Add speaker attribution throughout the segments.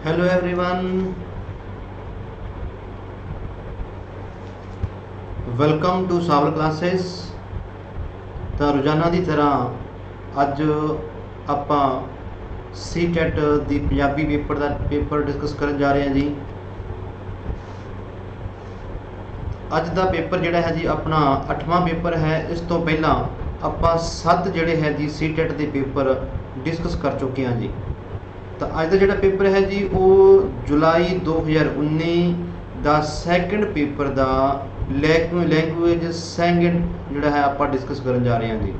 Speaker 1: Hello everyone, welcome to Saval Classes। ਤਾਂ ਰੋਜ਼ਾਨਾ ਦੀ ਤਰ੍ਹਾਂ ਅੱਜ ਆਪਾਂ ਸੀਟੈਟ ਦੀ ਪੰਜਾਬੀ ਪੇਪਰ ਡਿਸਕਸ ਕਰਨ ਜਾ ਰਹੇ ਹਾਂ ਜੀ। ਅੱਜ ਦਾ ਪੇਪਰ ਜਿਹੜਾ ਹੈ ਜੀ ਆਪਣਾ 8ਵਾਂ ਪੇਪਰ ਹੈ। ਇਸ ਤੋਂ ਪਹਿਲਾਂ ਆਪਾਂ 7 ਜਿਹੜੇ ਹੈ ਜੀ ਸੀਟੈਟ ਦੇ ਪੇਪਰ ਡਿਸਕਸ ਕਰ ਚੁੱਕੇ ਹਾਂ ਜੀ। ਤਾਂ ਅੱਜ ਦਾ ਜਿਹੜਾ ਪੇਪਰ ਹੈ ਜੀ ਉਹ ਜੁਲਾਈ 2019 ਦਾ ਸੈਕਿੰਡ ਪੇਪਰ ਦਾ ਲੈਂਗੁਏਜ ਸੈਕਿੰਡ ਜਿਹੜਾ ਹੈ ਆਪਾਂ ਡਿਸਕਸ ਕਰਨ ਜਾ ਰਹੇ ਹਾਂ ਜੀ।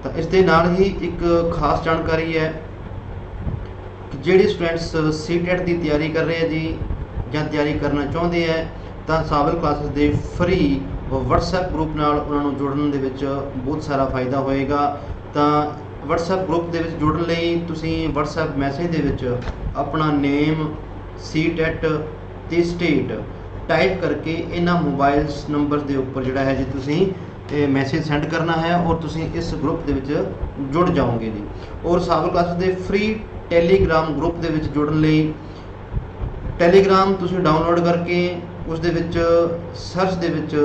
Speaker 1: ਤਾਂ ਇਸ ਦੇ ਨਾਲ ਹੀ ਇੱਕ ਖਾਸ ਜਾਣਕਾਰੀ ਹੈ ਕਿ ਜਿਹੜੇ ਸਟੂਡੈਂਟਸ ਸੀਟੈਟ ਦੀ ਤਿਆਰੀ ਕਰ ਰਹੇ ਆ ਜੀ ਜਾਂ ਤਿਆਰੀ ਕਰਨਾ ਚਾਹੁੰਦੇ ਹੈ ਤਾਂ ਸਾਵਲ ਕਲਾਸਿਸ ਦੇ ਫ੍ਰੀ WhatsApp ਗਰੁੱਪ ਨਾਲ ਉਹਨਾਂ ਨੂੰ ਜੁੜਨ ਦੇ ਵਿੱਚ ਬਹੁਤ ਸਾਰਾ ਫਾਇਦਾ ਹੋਏਗਾ। ਤਾਂ WhatsApp ਗਰੁੱਪ ਦੇ ਵਿੱਚ ਜੁੜਨ ਲਈ ਤੁਸੀਂ WhatsApp ਮੈਸੇਜ ਦੇ ਵਿੱਚ ਆਪਣਾ ਨੇਮ ਸੀਟੈਟ ਤੇ ਸਟੇਟ ਟਾਈਪ ਕਰਕੇ ਇਹਨਾਂ ਮੋਬਾਈਲ ਨੰਬਰ ਦੇ ਉੱਪਰ ਜਿਹੜਾ ਹੈ ਜੀ ਤੁਸੀਂ ਇਹ ਮੈਸੇਜ ਸੈਂਡ ਕਰਨਾ ਹੈ ਔਰ ਤੁਸੀਂ ਇਸ ਗਰੁੱਪ ਦੇ ਵਿੱਚ ਜੁੜ ਜਾਓਗੇ ਜੀ। ਔਰ ਸਾਵਲ ਕਲਾਸਿਸ ਦੇ ਫ੍ਰੀ ਟੈਲੀਗ੍ਰਾਮ ਗਰੁੱਪ ਦੇ ਵਿੱਚ ਜੁੜਨ ਲਈ ਟੈਲੀਗ੍ਰਾਮ ਤੁਸੀਂ ਡਾਊਨਲੋਡ ਕਰਕੇ ਉਸ ਦੇ ਵਿੱਚ ਸਰਚ ਦੇ ਵਿੱਚ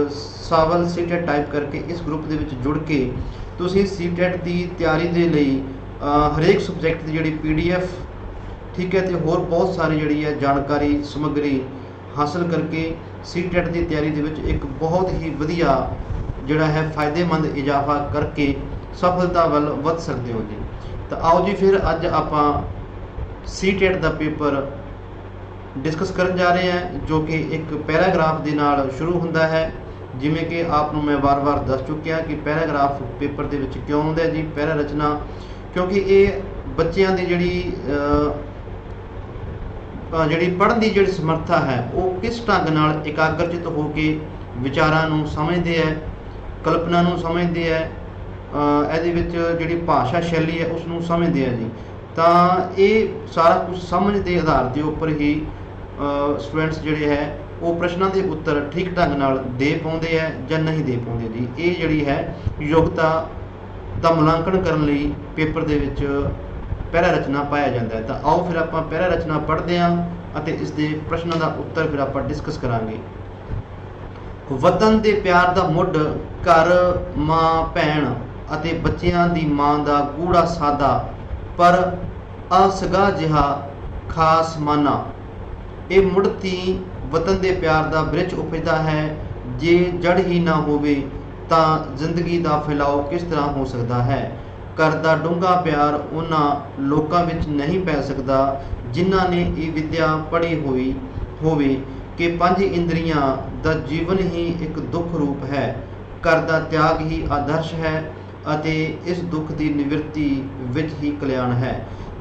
Speaker 1: ਸਾਵਲ ਸੀਟੈਟ ਟਾਈਪ ਕਰਕੇ ਇਸ ਗਰੁੱਪ ਦੇ ਵਿੱਚ ਜੁੜ ਕੇ ਤੁਸੀਂ ਸੀਟੈਟ ਦੀ ਤਿਆਰੀ ਦੇ ਲਈ ਹਰੇਕ ਸਬਜੈਕਟ ਦੀ ਜਿਹੜੀ PDF ਠੀਕ ਹੈ ਤੇ ਹੋਰ ਬਹੁਤ ਸਾਰੀ ਜਿਹੜੀ ਹੈ ਜਾਣਕਾਰੀ ਸਮੱਗਰੀ ਹਾਸਲ ਕਰਕੇ ਸੀਟੈਟ ਦੀ ਤਿਆਰੀ ਦੇ ਵਿੱਚ ਇੱਕ ਬਹੁਤ ਹੀ ਵਧੀਆ ਜਿਹੜਾ ਹੈ ਫਾਇਦੇਮੰਦ ਇਜ਼ਾਫਾ ਕਰਕੇ ਸਫਲਤਾ ਵੱਲ ਵੱਧ ਸਕਦੇ ਹੋ ਜੀ। ਤਾਂ ਆਓ ਜੀ ਫਿਰ ਅੱਜ ਆਪਾਂ ਸੀਟੈਟ ਦਾ ਪੇਪਰ ਡਿਸਕਸ ਕਰਨ ਜਾ ਰਹੇ ਹਾਂ ਜੋ ਕਿ ਇੱਕ ਪੈਰਾਗ੍ਰਾਫ ਦੇ ਨਾਲ ਸ਼ੁਰੂ ਹੁੰਦਾ ਹੈ। ਜਿਵੇਂ ਕਿ ਆਪ ਨੂੰ ਮੈਂ ਵਾਰ-ਵਾਰ ਦੱਸ ਚੁੱਕਿਆ ਕਿ ਪੈਰਾਗ੍ਰਾਫ ਪੇਪਰ ਦੇ ਵਿੱਚ ਕਿਉਂ ਹੁੰਦਾ ਜੀ ਪੈਰਾ ਰਚਨਾ, ਕਿਉਂਕਿ ਇਹ ਬੱਚਿਆਂ ਦੀ ਜਿਹੜੀ ਪੜ੍ਹਨ ਦੀ ਜਿਹੜੀ ਸਮਰੱਥਾ ਹੈ ਉਹ ਕਿਸ ਢੰਗ ਨਾਲ ਇਕਾਗਰਚਿਤ ਹੋ ਕੇ ਵਿਚਾਰਾਂ ਨੂੰ ਸਮਝਦੇ ਹੈ, ਕਲਪਨਾ ਨੂੰ ਸਮਝਦੇ ਹੈ, ਇਹਦੇ ਵਿੱਚ ਜਿਹੜੀ ਭਾਸ਼ਾ ਸ਼ੈਲੀ ਹੈ ਉਸ ਨੂੰ ਸਮਝਦੇ ਹੈ ਜੀ। ਤਾਂ ਇਹ ਸਾਰਾ ਕੁਝ ਸਮਝ ਦੇ ਆਧਾਰ ਦੇ ਉੱਪਰ ਹੀ ਸਟੂਡੈਂਟਸ ਜਿਹੜੇ ਹੈ ਉਹ ਪ੍ਰਸ਼ਨਾਂ ਦੇ ਉੱਤਰ ਠੀਕ ਢੰਗ ਨਾਲ ਦੇ ਪਾਉਂਦੇ ਹੈ ਜਾਂ ਨਹੀਂ ਦੇ ਪਾਉਂਦੇ ਜੀ। ਇਹ ਜਿਹੜੀ ਹੈ ਯੋਗਤਾ ਦਾ ਮੁਲਾਂਕਣ ਕਰਨ ਲਈ ਪੇਪਰ ਦੇ ਵਿੱਚ ਪੈਰਾ ਰਚਨਾ ਪਾਇਆ ਜਾਂਦਾ ਹੈ। ਤਾਂ ਆਓ ਫਿਰ ਆਪਾਂ ਪੈਰਾ ਰਚਨਾ ਪੜ੍ਹਦੇ ਹਾਂ ਅਤੇ ਇਸ ਦੇ ਪ੍ਰਸ਼ਨਾਂ ਦਾ ਉੱਤਰ ਫਿਰ ਆਪਾਂ ਡਿਸਕਸ ਕਰਾਂਗੇ। ਵਤਨ ਦੇ ਪਿਆਰ ਦਾ ਮੁੱਢ ਘਰ, ਮਾਂ, ਭੈਣ ਅਤੇ ਬੱਚਿਆਂ ਦੀ ਮਾਂ ਦਾ ਗੂੜਾ ਸਾਦਾ ਪਰ ਅਸਗਾ ਜਿਹਾ ਖਾਸ ਮਾਨਾ। ਇਹ ਮੁੱਢਤੀ ਵਤਨ ਦੇ ਪਿਆਰ ਦਾ ਬ੍ਰਿਜ ਉਪਜਦਾ ਹੈ। ਜੇ ਜੜ ਹੀ ਨਾ ਹੋਵੇ ਤਾਂ ਜ਼ਿੰਦਗੀ ਦਾ ਫੈਲਾਓ ਕਿਸ ਤਰ੍ਹਾਂ ਹੋ ਸਕਦਾ ਹੈ। ਘਰ ਦਾ ਡੂੰਘਾ ਪਿਆਰ ਉਹਨਾਂ ਲੋਕਾਂ ਵਿੱਚ ਨਹੀਂ ਪੈ ਸਕਦਾ ਜਿਨ੍ਹਾਂ ਨੇ ਇਹ ਵਿਦਿਆ ਪੜ੍ਹੀ ਹੋਈ ਹੋਵੇ ਕਿ 5 ਇੰਦਰੀਆਂ ਦਾ ਜੀਵਨ ਹੀ ਇੱਕ ਦੁੱਖ ਰੂਪ ਹੈ। ਘਰ ਦਾ ਤਿਆਗ ਹੀ ਆਦਰਸ਼ ਹੈ ਅਤੇ ਇਸ ਦੁੱਖ ਦੀ ਨਿਵਰਤੀ ਵਿੱਚ ਹੀ ਕਲਿਆਣ ਹੈ।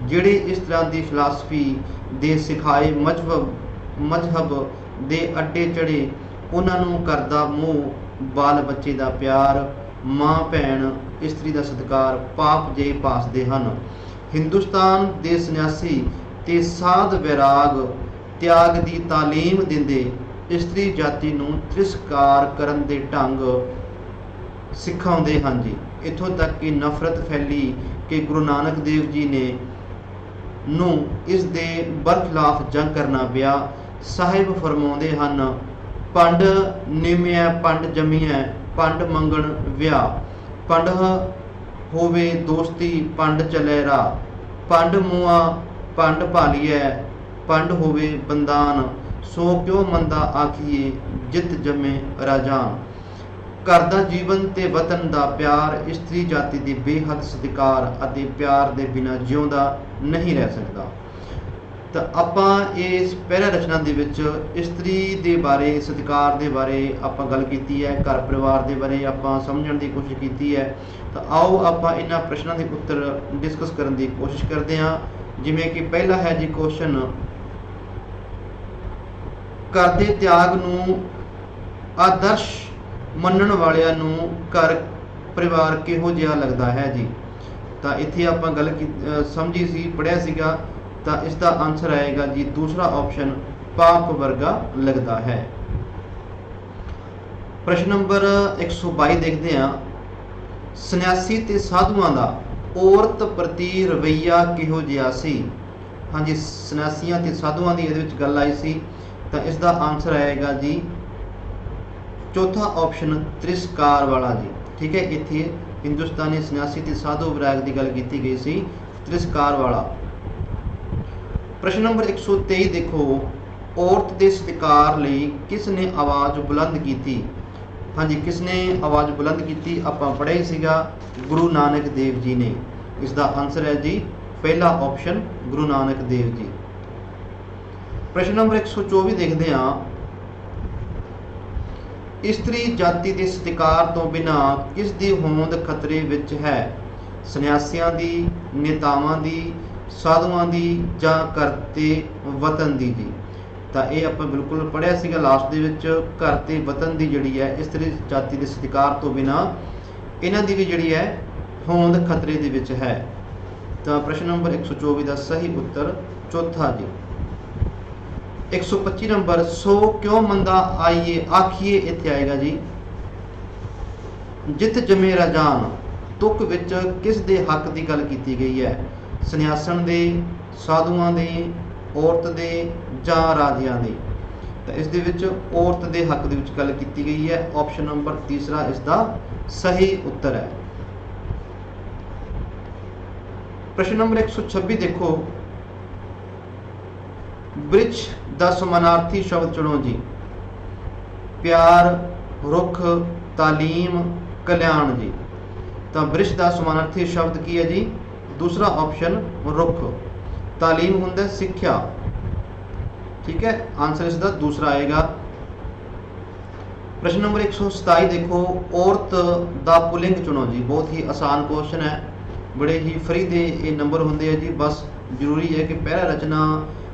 Speaker 1: ਜਿਹੜੇ ਇਸ ਤਰ੍ਹਾਂ ਦੀ ਫਿਲਾਸਫੀ ਦੇ ਸਿਖਾਏ ਮਜ਼ਹਬ ਦੇ ਅੱਡੇ ਚੜ੍ਹੇ ਉਹਨਾਂ ਨੂੰ ਘਰ ਦਾ ਮੋਹ, ਬਾਲ ਬੱਚੇ ਦਾ ਪਿਆਰ, ਮਾਂ ਭੈਣ ਇਸਤਰੀ ਦਾ ਸਤਿਕਾਰ ਪਾਪ ਜੇ ਭਾਸਦੇ ਹਨ। ਹਿੰਦੁਸਤਾਨ ਦੇ ਸੰਨਿਆਸੀ ਤੇ ਸਾਧ ਵੈਰਾਗ ਤਿਆਗ ਦੀ ਤਾਲੀਮ ਦਿੰਦੇ ਇਸਤਰੀ ਜਾਤੀ ਨੂੰ ਤਿਰਸਕਾਰ ਕਰਨ ਦੇ ਢੰਗ ਸਿਖਾਉਂਦੇ ਹਨ ਜੀ। ਇੱਥੋਂ ਤੱਕ ਕਿ ਨਫ਼ਰਤ ਫੈਲੀ ਕਿ ਗੁਰੂ ਨਾਨਕ ਦੇਵ ਜੀ ਨੇ ਨੂੰ ਇਸ ਦੇ ਬਰਖਿਲਾਫ ਜੰਗ ਕਰਨਾ ਪਿਆ। ਸਾਹਿਬ ਫਰਮਾਉਂਦੇ ਹਨ, ਪੰਡ ਨਿਮਿਆ ਪੰਡ ਜੰਮੀਐ ਪੰਡ ਮੰਗਣ ਵਿਆਹ। ਪੰਡ ਹੋਵੇ ਦੋਸਤੀ ਪੰਡ ਚਲੇ ਰਾਹ। ਪੰਡ ਮੁਆ ਪੰਡ ਭਾਲੀਐ ਪੰਡ ਹੋਵੇ ਬੰਦਾਨ। ਸੋ ਕਿਉ ਮੰਦਾ ਆਖੀਏ ਜਿਤ ਜੰਮੇ ਰਾਜਾਨ। ਘਰ ਦਾ ਜੀਵਨ ਤੇ ਵਤਨ ਦਾ ਪਿਆਰ ਇਸਤਰੀ ਜਾਤੀ ਦੀ ਬੇਹੱਦ ਸਤਿਕਾਰ ਅਤੇ ਪਿਆਰ ਦੇ ਬਿਨਾਂ ਜਿਉਂਦਾ ਨਹੀਂ ਰਹਿ ਸਕਦਾ। ਤਾਂ ਆਪਾਂ ਇਸ ਪੈਰਾ ਰਚਨਾ ਦੇ ਵਿੱਚ ਇਸਤਰੀ ਦੇ ਬਾਰੇ, ਸਤਿਕਾਰ ਦੇ ਬਾਰੇ ਆਪਾਂ ਗੱਲ ਕੀਤੀ ਹੈ, ਘਰ ਪਰਿਵਾਰ ਦੇ ਬਾਰੇ ਆਪਾਂ ਸਮਝਣ ਦੀ ਕੋਸ਼ਿਸ਼ ਕੀਤੀ ਹੈ। ਤਾਂ ਆਓ ਆਪਾਂ ਇਹਨਾਂ ਪ੍ਰਸ਼ਨਾਂ ਦੇ ਉੱਤਰ ਡਿਸਕਸ ਕਰਨ ਦੀ ਕੋਸ਼ਿਸ਼ ਕਰਦੇ ਹਾਂ। ਜਿਵੇਂ ਕਿ ਪਹਿਲਾ ਹੈ ਜੀ ਕੁਐਸਚਨ, ਘਰ ਦੇ ਤਿਆਗ ਨੂੰ ਆਦਰਸ਼ ਮੰਨਣ ਵਾਲਿਆਂ ਨੂੰ ਘਰ ਪਰਿਵਾਰ ਕਿਹੋ ਜਿਹਾ ਲੱਗਦਾ ਹੈ ਜੀ। ਤਾਂ ਇੱਥੇ ਆਪਾਂ ਗੱਲ ਸਮਝੀ ਸੀ, ਪੜ੍ਹਿਆ ਸੀਗਾ। ਤਾਂ ਇਸ ਦਾ ਆਨਸਰ ਆਏਗਾ ਜੀ ਦੂਸਰਾ ਆਪਸ਼ਨ ਪਾਪ ਵਰਗਾ ਲੱਗਦਾ ਹੈ। ਪ੍ਰਸ਼ਨ ਨੰਬਰ 122 ਦੇਖਦੇ ਹਾਂ। ਸੰਨਿਆਸੀ ਤੇ ਸਾਧੂਆਂ ਦਾ ਔਰਤ ਪ੍ਰਤੀ ਰਵੱਈਆ ਕਿਹੋ ਜਿਹਾ ਸੀ। हाँ जी, सन्यासियों ते साधुओं की ये गल आई सी, तो इसका आंसर आएगा जी चौथा ऑप्शन तिरस्कार वाला जी। ठीक है, इत्थे हिंदुस्तानी सन्यासी ते साधु विराग की गल की गई सी, तिरस्कार वाला। प्रश्न नंबर 123 देखो, औरत के सत्कार लई किसने आवाज़ बुलंद की थी? हाँ जी, किसने आवाज़ बुलंद की थी? आपां पढ़िया ही सीगा, गुरु नानक देव जी ने। इसका आंसर है जी पहला ऑप्शन गुरु नानक देव जी। प्रश्न नंबर 124 देखते हैं, इस्त्री जाति के सत्कार तो बिना किस दी होंद खतरे विच है? सन्यासियों की, नेतावां की, साधुआं की जां करते वतन की जी। तो ये आप बिल्कुल पढ़िया सीगा लास्ट दे विच, घर ते वतन की जिहड़ी है इस्त्री जाति के सत्कार तो बिना इन्हां दी भी जिहड़ी है होंद खतरे दे विच है। तो प्रश्न नंबर 124 का सही उत्तर चौथा जी। 125 नंबर, सो क्यों मंदा आइए आखिए, इत्थे आएगा जी जित जमे राजान, तुक विच किस दे हक की गल की गई है? सन्यासण दे, साधुआं दे, औरत दे जां राजियां दे। तो इस दे विच औरत दे हक दे विच गल की गई है। ऑप्शन नंबर तीसरा इसका सही उत्तर है। प्रश्न नंबर 126 देखो, वृक्ष दा समानार्थी शब्द चुनो जी। प्यार, रुख, तालीम, कल्याण जी। तो वृक्ष का समानार्थी शब्द की है जी? दूसरा ऑप्शन रुख। तालीम हुंदा सिक्ख्या। ठीक है, आंसर इसका दूसरा आएगा। प्रश्न नंबर 127 देखो, औरत दा पुलिंग चुनो जी। बहुत ही आसान क्वेश्चन है, बड़े ही फ्री दे ये नंबर होंगे जी। बस जरूरी है कि पहला रचना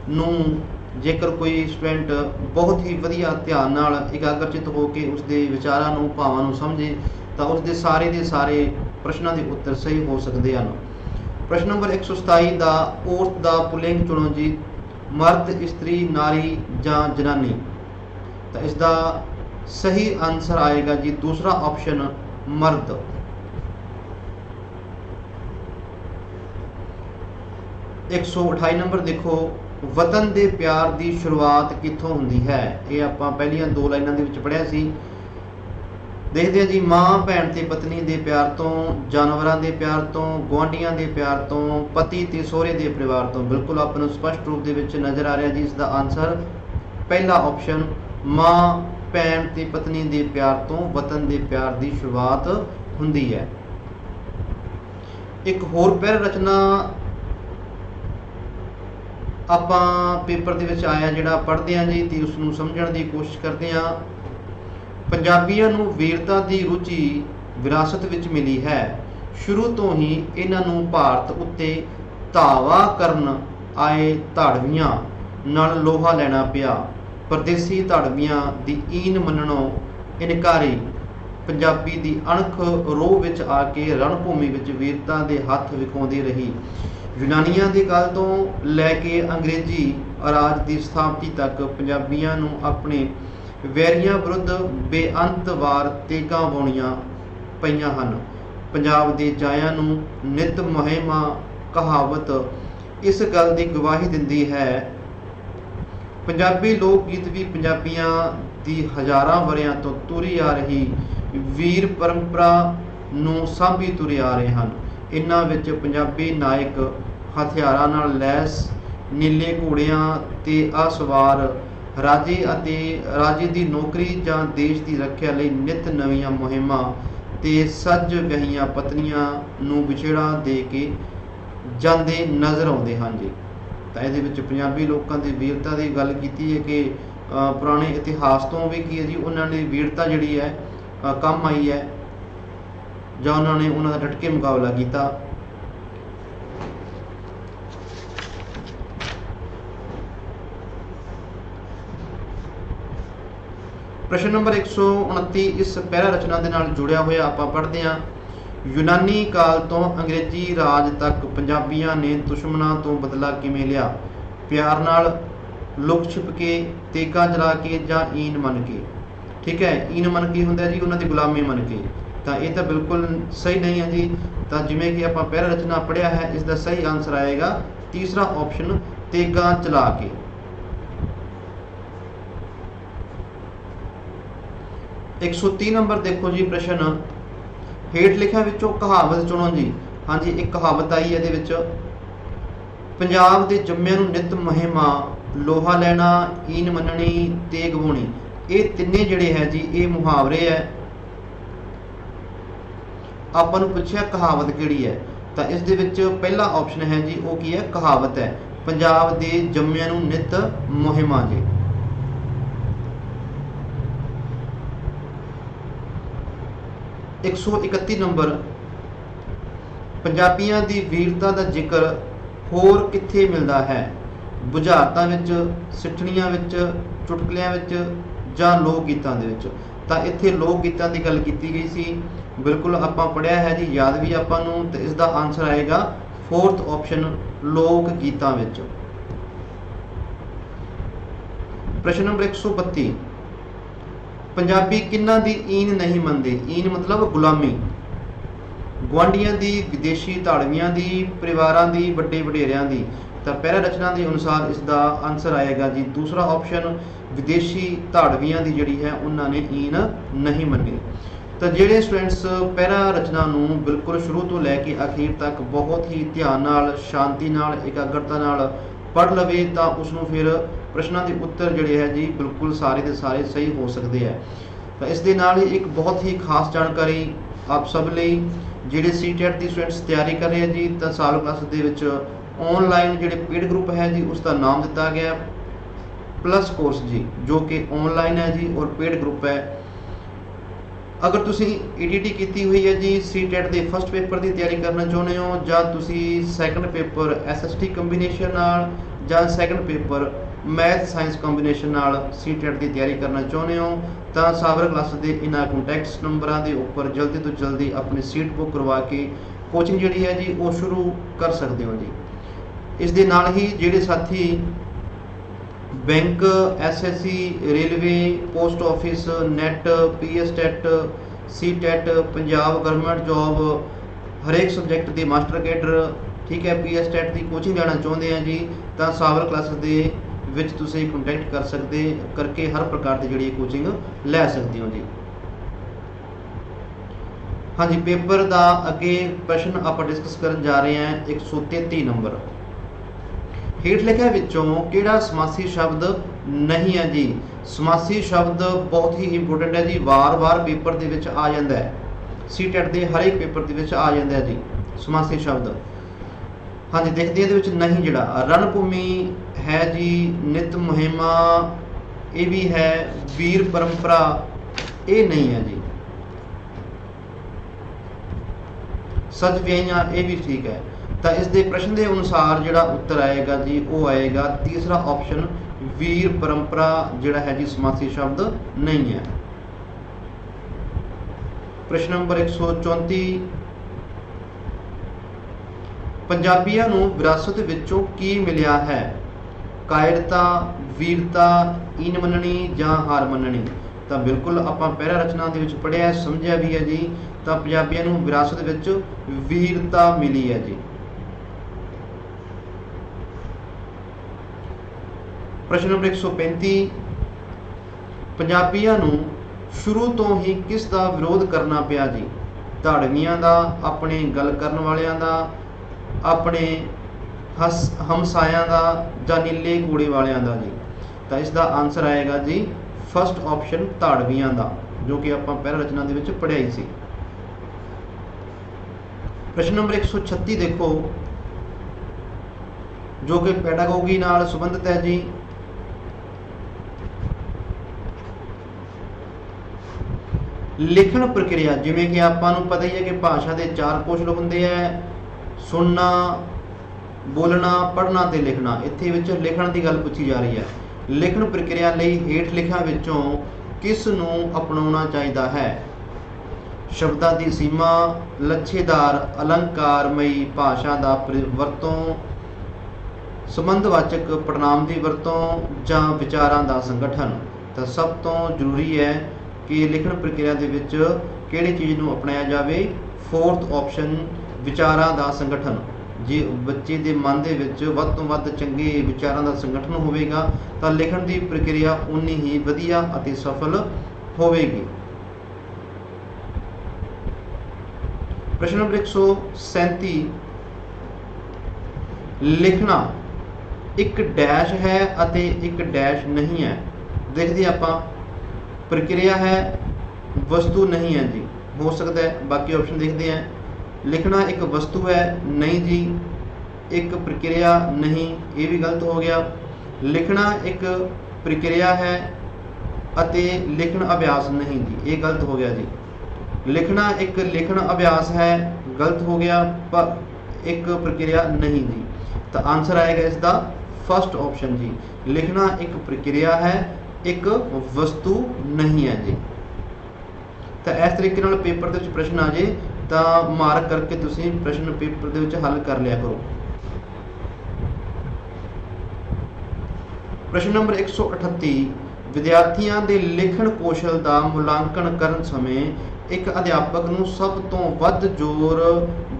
Speaker 1: नूं जेकर कोई स्टूडेंट बहुत ही वधिया ध्यान नाल एकाग्रचित होकर उसके विचारों नूं, भावां नूं समझे तो उसके सारे के सारे प्रश्नों के उत्तर सही हो सकते हैं। प्रश्न नंबर 127 का औरत का पुलिंग चुनो जी। मर्द, इस्त्री, नारी जां जनानी। तो इसका सही आंसर आएगा जी दूसरा ऑप्शन मर्द। एक 128 नंबर देखो, वतन दे प्यार की शुरुआत कित्थों हुंदी है? ये आपां पहलियां दो लाइनां दे विच पढ़िया सी। देखते हैं जी, माँ भैन ते पत्नी के प्यार तो, जानवरों के प्यार तो, गुआढ़ियां के प्यार तो, पति ते सोहरे के परिवार तो। बिल्कुल आपको स्पष्ट रूप से नज़र आ रहा जी इसका आंसर पहला ऑप्शन माँ भैन ते पत्नी के प्यार तो वतन के प्यार की शुरुआत हुंदी है। एक होर पैर रचना आपां पेपर दे विच आया जिहड़ा पढ़ते हैं जी, तो उसनूं समझण की कोशिश करते हैं। पंजाबियों नूं वीरता की रुचि विरासत विच मिली है। शुरू तो ही इन्हां नूं भारत उत्ते धावा करन आए धाड़वियां नाल लोहा लेना पिया। परदेसी धाड़वियां दी ईन मनणों इनकारी पंजाबी दी अणख रोह विच आके रणभूमि विच वीरता दे हत्थ विखाउंदी रही। यूनानियां दे काल तो लैके अंग्रेजी राज की स्थापति तक पंजाबियों नूं अपने वैरियां विरुद्ध बेअंत वार तेगां वाउणियां पईयां हन। पंजाब दे जायां नूं नित मुहिमा कहावत इस गल की गवाही दिंदी है। पंजाबी लोक गीत भी पंजाबियां दी हज़ारां वरियां तो तुरी आ रही वीर परंपरा नूं सांभी तुरे आ रहे हैं। इन्हां विच पंजाबी नायक हथियारां नाल लैस नीले घोड़ियां ते असवार राजे अते राजे की नौकरी जां देश की रखिया लई नित नवीं मुहिमां ते सज गहियां पत्नियां नूं विछेड़ा दे के जांदे नज़र आउंदे हन जी। तो ये पंजाबी लोगों की वीरता की गल की है कि पुराने इतिहास तो भी की है जी, उन्होंने वीरता जिहड़ी है काम आई है जां उन्होंने उन्होंने डट के मुकाबला किया। प्रश्न नंबर 129 इस पैरा रचना के नाल जुड़िया होया आपां पढ़ते हैं। यूनानी काल तो अंग्रेजी राज तक पंजाबियों ने दुश्मनों तो बदला किवें लिया? प्यार नाल, लुक छिप के, तेगा जला के जां ईन मन के। ठीक है, ईन मन के हुंदा जी उन्हां दी गुलामी मन के। तो ये तो बिल्कुल सही नहीं है जी। तो जिवें कि आपां पैरा रचना पढ़िया है, इसका सही आंसर आएगा तीसरा ऑप्शन ਤੇਗਾਂ ਚਲਾ ਕੇ। एक सौ 30 नंबर देखो जी प्रश्न, हेठ लिखिया विचों कहावत चुनो जी। हाँ जी, एक कहावत आई है ਇਹਦੇ ਵਿੱਚ, पंजाब दे जम्मिਆਂ ਨੂੰ नित महिमा, लोहा लेना, ईन मननी, तेग बोनी। ये तिन्ने जिहड़े है जी ये मुहावरे है। ਆਪਾਂ ਨੂੰ ਪੁੱਛਿਆ कहावत ਕਿਹੜੀ है, ਤਾਂ ਇਸ ਦੇ ਵਿੱਚ ਪਹਿਲਾ ਆਪਸ਼ਨ है जी वो की है, कहावत है। पंजाब दे जम्मिਆਂ ਨੂੰ नित महिमा जी। एक सौ 31 नंबर, पंजाबियों की वीरता का जिक्र होर कित्थे मिलता है, बुझारतां विच, सिठणियां विच, चुटकुलियां विच जां लोक गीतां दे विच। तां इत्थे लोक गीतां की गल कीती गई सी, बिल्कुल आपां पढ़िया है जी, याद भी आपां नूं, ते इसदा आंसर आएगा फोर्थ ऑप्शन, लोक गीतां विच। प्रश्न नंबर 132, पंजाबी किन्हां दी ईन नहीं मनदे। ईन मतलब गुलामी, गुआंढियां दी, विदेशी धाड़वियां दी, परिवारां दी, वड्डे वडेरियां दी। तो पहला रचना के अनुसार इसका आंसर आएगा जी दूसरा ऑप्शन, विदेशी धाड़वियां दी जिहड़ी है उन्होंने ईन नहीं मनी। तो ਜਿਹੜੇ स्टूडेंट्स पहला रचना नूं बिल्कुल शुरू तो लैके अखीर तक बहुत ही ध्यान नाल, शांति नाल, एकाग्रता नाल पढ़ लवे तो उसनूं फिर प्रश्नों के उत्तर जिहड़े है जी बिल्कुल सारे के सारे सही हो सकते हैं। तो इस दे नाल ही एक बहुत ही खास जानकारी आप सब लई, जिहड़े सीटेट की स्टूडेंट्स तैयारी कर रहे हैं जी, तो साल क्लास दे विच ऑनलाइन जिहड़े पेड ग्रुप है जी उसका नाम दिता गया प्लस कोर्स जी, जो कि ऑनलाइन है जी और पेड ग्रुप है। अगर तुसी ईटीटी की हुई है जी, सीटेट के फर्स्ट पेपर की तैयारी करना चाहते हो, जां तुसी सैकेंड पेपर एसएसटी कंबीनेशन नाल जां second paper math science combination नाल सीटेट की तैयारी करना चाहते हो, तो साबर क्लास के इन्हां कॉन्टैक्ट्स नंबरों के उपर जल्दी तो जल्दी अपनी सीट बुक करवा के कोचिंग जिहड़ी है जी वो शुरू कर सकते हो जी। इस दे नाल ही जिहड़े साथी bank, SSC, railway, post office, NET, PSTET, CTET, Punjab government job, हरेक सबजैक्ट के मास्टर कैडर, ठीक है, पीएसटेट की कोचिंग लेना चाहते हैं जी, तो साबर क्लास के विच तुसीं कंटैक्ट कर सकते करके हर प्रकार की जिहड़ी कोचिंग लै सकते हो जी। हाँ जी, पेपर का अगे प्रश्न आप डिस्कस करन जा रहे हैं 133 नंबर, हेठ लिखिया विचों किहड़ा समासी शब्द नहीं है जी। समासी शब्द बहुत ही इंपोर्टेंट है जी, वार वार पेपर दे विच आ जाता है, सीटेट के हर एक पेपर दे विच आ जाता है जी समासी शब्द। हाँ जी, देखते हैं ये नहीं जिहड़ा रणभूमि है जी, नित मुहिमा ये भी है, वीर परंपरा ये नहीं है जी, सच व्याइयां ये भी ठीक है। तो इस दे प्रश्न के अनुसार जिहड़ा उत्तर आएगा जी वो आएगा तीसरा ऑप्शन, वीर परंपरा जिहड़ा है जी समासी शब्द नहीं है। प्रश्न नंबर 134, पंजाबियों नूं विरासत विचों की मिलिया है, कायरता, वीरता, ईन मननी जां हार मननी। तो बिल्कुल आपां पहला रचना दे विच पढ़िया समझिया भी है जी, तो पंजाबियों नूं विरासत विच वीरता मिली है जी। प्रश्न नंबर 135, पंजाबियों नूं शुरू तो ही किस दा विरोध करना पिया जी, धाड़वियां दा, अपने गल करन वालियां दा, अपने हमसायां दा जां नीले कूड़े वालियां दा जी। तो इसका आंसर आएगा जी फर्स्ट ऑप्शन, धाड़वियां दा, जो कि आपां पहला रचना दे विच पढ़िया ही सी। प्रश्न नंबर 136 देखो, जो कि पैडागोगी नाल संबंधित है जी। लिखण प्रक्रिया, जिवें कि आपां नूं पता ही है कि भाषा के 4 कौशल हुंदे है, सुनना, बोलना, पढ़ना ते लिखना। इत्थे विच लिखण की गल पूछी जा रही है। लिखण प्रक्रिया लई हेठ लिखियां विचों किस नूं अपनाउणा चाहीदा है, शब्दां की सीमा, लच्छेदार अलंकारमई भाषा का वरतों, संबंधवाचक पड़नाम की वरतों जां विचारां का संगठन। तो सब तो जरूरी है कि लिखण प्रक्रिया दे विच किहड़ी चीज़ नूं अपनाया जाए, फोर्थ ऑप्शन, विचारां का संगठन। ਜੇ ਬੱਚੇ ਦੇ ਮਨ ਦੇ ਵਿੱਚ ਵੱਧ ਤੋਂ ਵੱਧ ਚੰਗੇ ਵਿਚਾਰਾਂ ਦਾ ਸੰਗਠਨ ਹੋਵੇਗਾ ਤਾਂ ਲਿਖਣ ਦੀ ਪ੍ਰਕਿਰਿਆ ਉਨੀ ਹੀ ਵਧੀਆ ਅਤੇ ਸਫਲ ਹੋਵੇਗੀ। ਪ੍ਰਸ਼ਨ ਨੰਬਰ 137, ਲਿਖਣਾ ਇੱਕ ਡੈਸ਼ ਹੈ ਅਤੇ ਇੱਕ ਡੈਸ਼ ਨਹੀਂ ਹੈ। ਦੇਖਦੇ ਆਪਾਂ, ਪ੍ਰਕਿਰਿਆ ਹੈ, ਵਸਤੂ ਨਹੀਂ ਹੈ ਜੀ, ਹੋ ਸਕਦਾ ਹੈ। ਬਾਕੀ ਆਪਸ਼ਨ ਦੇਖਦੇ हैं। लिखना एक वस्तु है, नहीं जी। एक प्रक्रिया, नहीं, ये भी गलत हो गया। लिखना एक प्रक्रिया है अते लिखण अभ्यास नहीं जी, ये गलत हो गया जी। लिखना एक लिखण अभ्यास है, गलत हो गया। पर एक प्रक्रिया नहीं जी, तो आंसर आएगा इसका फर्स्ट ऑप्शन जी। लिखना एक प्रक्रिया है, एक वस्तु नहीं है जी। तो इस तरीके नाल पेपर दे विच प्रश्न आ जाए तो मार्क करके तुसीं प्रश्न पेपर दे विच हल कर लिया करो। प्रश्न नंबर 138, विद्यार्थियों के लिखण कौशल का मुलांकन करन समय एक अध्यापक नूं सब तो वध जोर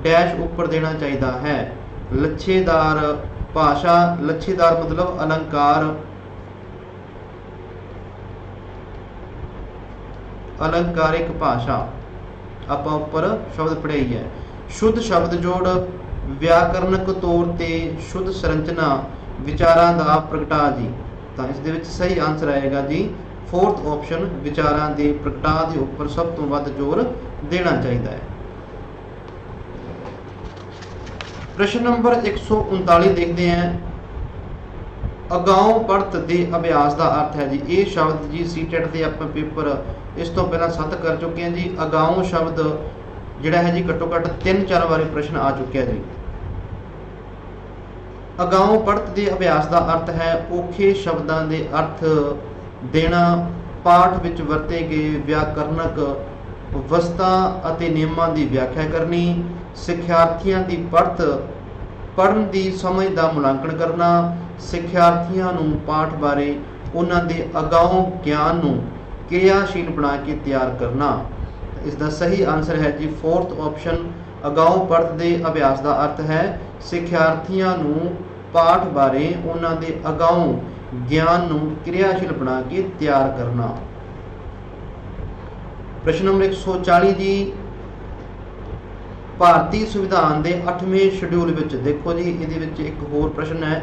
Speaker 1: डैश उपर देना चाहिए है। लच्छेदार भाषा, लच्छेदार मतलब अलंकार, अलंकारिक भाषा आप ऊपर शब्द पढ़े ही है। शुद्ध शब्द जोड़, व्याकरणक तौर ते शुद्ध संरचना, विचारां दा प्रगटा जी। तो इस दे विच सही आंसर आएगा जी फोर्थ ऑप्शन, विचारां दे प्रगटा दे उपर सब तो वध जोर देना चाहिए है। प्रश्न नंबर 139 देखते हैं। अगाऊं पढ़त दे अभ्यास का अर्थ है जी। ये शब्द जी सीटेट के आप पेपर इस तो पहला 7 कर चुके हैं जी। अगाऊं शब्द जिहड़ा है जी घट्टो घट्ट 3-4 बारी प्रश्न आ चुके हैं जी। अगाऊं पढ़त दे अभ्यास का अर्थ है औखे शब्दां दे अर्थ देना, पाठ विच वरते गए व्याकरणक वस्तां अते नियमां दी व्याख्या करनी, सिख्यार्थियों की पढ़न की समझ का मुलांकन करना, सिख्यार्थियों नूं पाठ बारे उन्हां दे अगाऊं ज्ञान नूं क्रियाशील बना के तैयार करना। इसका सही आंसर है जी फोर्थ ऑप्शन। अगाऊं पढ़त दे अभ्यास का अर्थ है सिख्यार्थियों नूं पाठ बारे उन्हां दे अगाऊं ज्ञान नूं क्रियाशील बना के तैयार करना। प्रश्न नंबर 140 जी, भारतीय संविधान के 8वें शेड्यूल विच देखो जी, ये एक होर प्रश्न है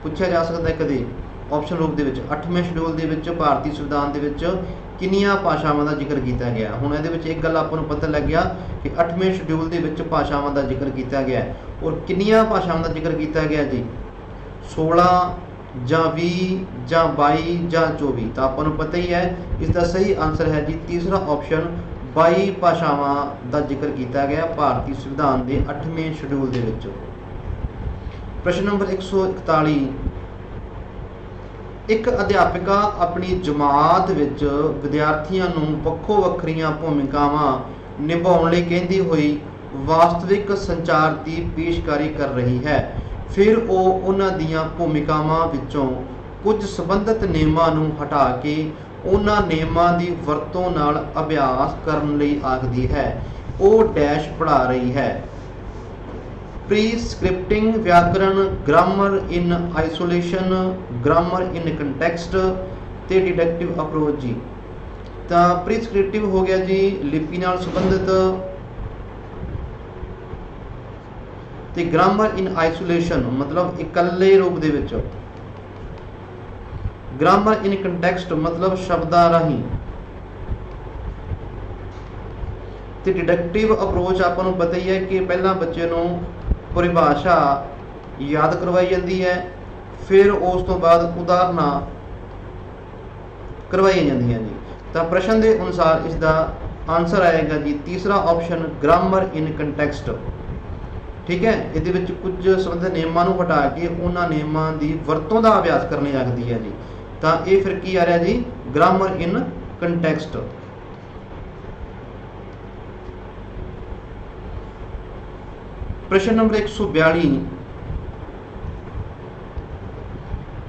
Speaker 1: पूछा जा सकता है कदे ऑप्शन रूप दे विच। 8वें शेड्यूल दे विच भारतीय संविधान दे विच किन्नियां भाषावां दा जिक्र किया गया। हुण इहदे विच एक गल आपां नूं पता लग गया कि 8वें शेड्यूल दे विच भाषावां दा जिक्र किया गया है। और किन्नियां भाषावां दा जिक्र किया गया जी, 16 जां 20 जां 22 जां 24। तो आपां नूं पता ही है, इसका सही आंसर है जी तीसरा ऑप्शन, 22 भाषावां दा जिक्र किया गया भारतीय संविधान के 8वें शेड्यूल दे विच। प्रश्न नंबर 141, एक अध्यापिका अपनी जमात विच विद्यार्थियों नूं वक्खो वक्खरियां भूमिकावां निभाउण लई कहंदी होई वास्तविक संचार की पेशकारी कर रही है। फिर वो उन्हां दियां भूमिकावां विचों कुछ संबंधित नियमां नूं हटा के उन्हां नियमां दी वरतों नाल अभ्यास करन लई आखदी है। वो डैश पढ़ा रही है। प्रीस्क्रिप्टिंग व्याकरण, grammar in isolation, grammar in context ते डिडक्टिव अप्रोच जी। तो प्रीस्क्रिप्टिव हो गया जी लिपि नाल संबंधित, ते ग्रामर इन आइसोलेशन मतलब इकल्ले रूप दे विच, ग्रामर इन कंटैक्सट मतलब शब्दां राहीं, ते डिडक्टिव अप्रोच आपां नूं पता ही है कि पहला बच्चे नूं परिभाषा याद करवाई जाती है, फिर उस तो बाद उदाहरणा करवाई जांदियां जी। तो प्रश्न के अनुसार इसका आंसर आएगा जी तीसरा ऑप्शन, ग्रामर इन कंटैक्सट। ठीक है, ये कुछ संबंधित नियमों को हटा के उन्होंने नियमों की वरतों का अभ्यास करने आखदी है जी। तो ये फिर की आ रहा जी, ग्रामर इन कंटैक्सट। प्रश्न नंबर 142,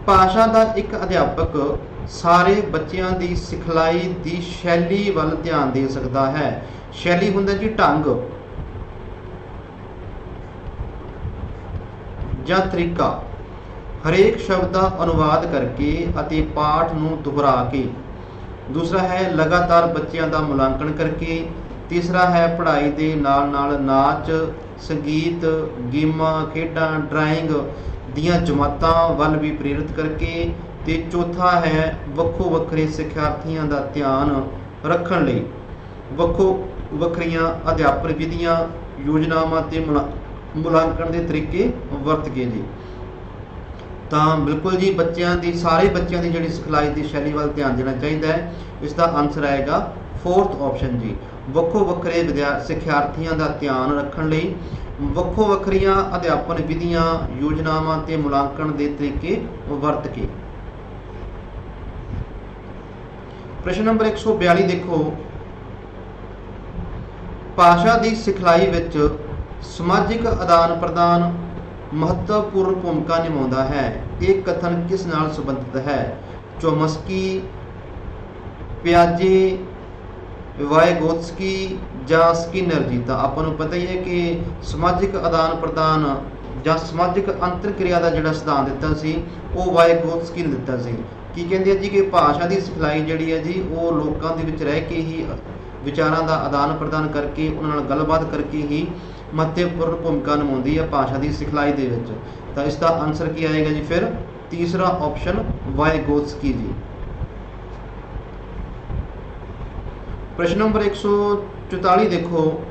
Speaker 1: भाषा का एक अध्यापक सारे बच्चों की सिखलाई की शैली वाल ध्यान दे सकता है। शैली हुंदा जी ढंग, ਜਾਂ ਤਰੀਕਾ, ਹਰੇਕ ਸ਼ਬਦ ਦਾ ਅਨੁਵਾਦ ਕਰਕੇ ਅਤੇ ਪਾਠ ਨੂੰ ਦੁਹਰਾ ਕੇ। ਦੂਸਰਾ ਹੈ ਲਗਾਤਾਰ ਬੱਚਿਆਂ ਦਾ ਮੁਲਾਂਕਣ ਕਰਕੇ। ਤੀਸਰਾ ਹੈ ਪੜ੍ਹਾਈ ਦੇ ਨਾਲ ਨਾਚ, ਸੰਗੀਤ, ਗੇਮਾਂ, ਖੇਡਾਂ, ਡਰਾਇੰਗ ਦੀਆਂ ਜਮਾਤਾਂ ਵੱਲ ਵੀ ਪ੍ਰੇਰਿਤ ਕਰਕੇ। ਤੇ ਚੌਥਾ ਹੈ ਵੱਖੋ ਵੱਖਰੇ ਸਿੱਖਿਆਰਥੀਆਂ ਦਾ ਧਿਆਨ ਰੱਖਣ ਲਈ ਵੱਖੋ ਵੱਖਰੀਆਂ ਅਧਿਆਪਨ ਵਿਧੀਆਂ, ਯੋਜਨਾਵਾਂ ਤੇ ਮੁਲਾਂਕਣ ਦੇ ਤਰੀਕੇ ਵਰਤ ਕੇ ਜੀ। ਤਾਂ ਬਿਲਕੁਲ ਜੀ ਬੱਚਿਆਂ ਦੀ ਸਾਰੇ ਬੱਚਿਆਂ ਦੀ ਜਿਹੜੀ ਸਿਖਲਾਈ ਦੀ ਸ਼ੈਲੀ ਵੱਲ ਧਿਆਨ ਦੇਣਾ ਚਾਹੀਦਾ ਹੈ। ਇਸ ਦਾ ਆਨਸਰ ਆਏਗਾ 4th ਆਪਸ਼ਨ ਜੀ, ਵੱਖੋ ਵੱਖਰੇ ਸਿੱਖਿਆਰਥੀਆਂ ਦਾ ਧਿਆਨ ਰੱਖਣ ਲਈ ਵੱਖੋ ਵੱਖਰੀਆਂ ਅਧਿਆਪਨ ਵਿਧੀਆਂ, ਯੋਜਨਾਵਾਂ ਤੇ ਮੁਲਾਂਕਣ ਦੇ ਤਰੀਕੇ ਵਰਤ ਕੇ। ਪ੍ਰਸ਼ਨ ਨੰਬਰ 142 ਦੇਖੋ, ਭਾਸ਼ਾ ਦੀ ਸਿਖਲਾਈ ਵਿੱਚ ਸਮਾਜਿਕ ਆਦਾਨ ਪ੍ਰਦਾਨ ਮਹੱਤਵਪੂਰਨ ਭੂਮਿਕਾ ਨਿਭਾਉਂਦਾ ਹੈ। ਇਹ ਕਥਨ ਕਿਸ ਨਾਲ ਸੰਬੰਧਿਤ ਹੈ? ਚੋਮਸਕੀ, ਪਿਆਜੇ, ਵਾਇਗੋਤਸਕੀ ਜਾਂ ਸਕਿਨਰ ਜੀ। ਤਾਂ ਆਪਾਂ ਨੂੰ ਪਤਾ ਹੀ ਹੈ ਕਿ ਸਮਾਜਿਕ ਆਦਾਨ ਪ੍ਰਦਾਨ ਜਾਂ ਸਮਾਜਿਕ ਅੰਤਰਕਿਰਿਆ ਦਾ ਜਿਹੜਾ ਸਿਧਾਂਤ ਦਿੱਤਾ ਸੀ ਉਹ ਵਾਇਗੋਤਸਕੀ ਨੇ ਦਿੱਤਾ ਸੀ। ਕੀ ਕਹਿੰਦੇ ਆ ਜੀ ਕਿ ਭਾਸ਼ਾ ਦੀ ਸਿਖਲਾਈ ਜਿਹੜੀ ਹੈ ਜੀ ਉਹ ਲੋਕਾਂ ਦੇ ਵਿੱਚ ਰਹਿ ਕੇ ਹੀ, ਵਿਚਾਰਾਂ ਦਾ ਆਦਾਨ ਪ੍ਰਦਾਨ ਕਰਕੇ, ਉਹਨਾਂ ਨਾਲ ਗੱਲਬਾਤ ਕਰਕੇ ਹੀ ਮਹੱਤਵਪੂਰਨ ਭੂਮਿਕਾ ਨਿਭਾਉਂਦੀ ਹੈ ਭਾਸ਼ਾ ਦੀ ਸਿਖਲਾਈ ਦੇ ਵਿੱਚ। ਤਾਂ ਇਸ ਦਾ ਆਨਸਰ ਕੀ ਆਏਗਾ ਜੀ ਫਿਰ? ਤੀਸਰਾ ਆਪਸ਼ਨ ਵਾਇਗੋਤਸਕੀ ਜੀ। ਪ੍ਰਸ਼ਨ ਨੰਬਰ 144 ਦੇਖੋ,